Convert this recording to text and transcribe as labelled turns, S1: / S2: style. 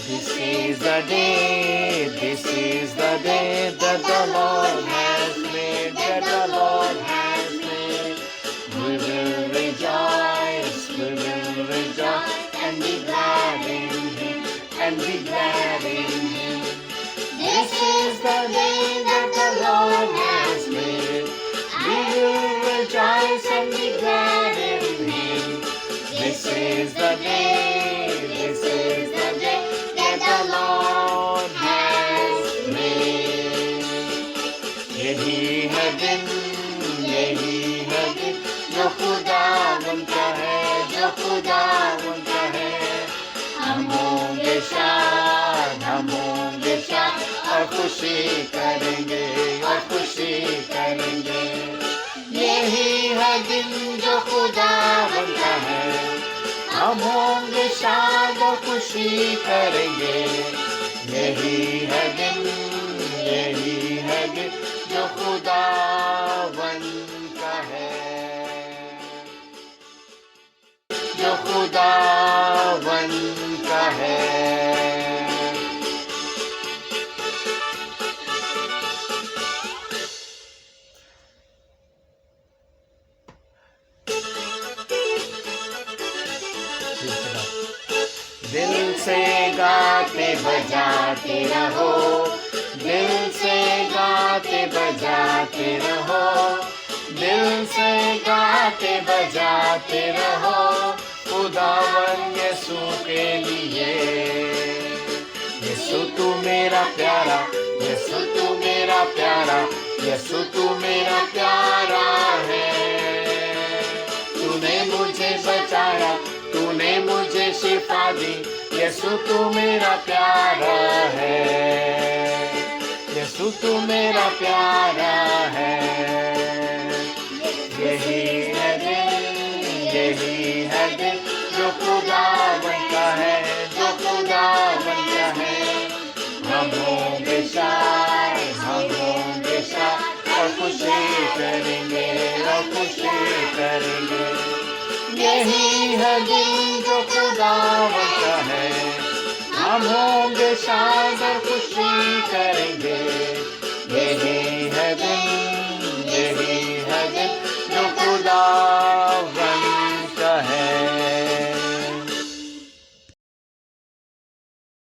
S1: This is the day, this is the day that the Lord has made, that the Lord has made. We will rejoice and be glad in Him, and be glad in Him. This is the day that the Lord has made. We will rejoice and be glad in Him. This is the day, this is the day that the Lord has made. यही है दिन जो खुदावन का है, जो खुदावन का है। हम होंगे शाद और खुशी करेंगे, और खुशी करेंगे। यही है दिन जो खुदावन का है। हम होंगे शाद और खुशी करेंगे। यही है दिन जो खुदावन का है, जो खुदावन का है। दिल से गाते बजाते रहो, दिल से गाते बजाते रहो, दिल से गाते बजाते रहो खुदावन यीशु के लिए। यीशु तू मेरा प्यारा, यीशु तू मेरा प्यारा, यीशु तू मेरा प्यारा है। तूने मुझे बचाया, तूने मुझे शिफा दी। यीशु तू मेरा प्यारा है, यीशु तू मेरा प्यारा है। यही है दिन जो खुदावन का है, जो खुदावन का है। हम होंगे शाद और खुशी करेंगे, और खुशी करेंगे। यही है दिन जो खुदावन का है। हम होंगे शाद और खुशी करेंगे।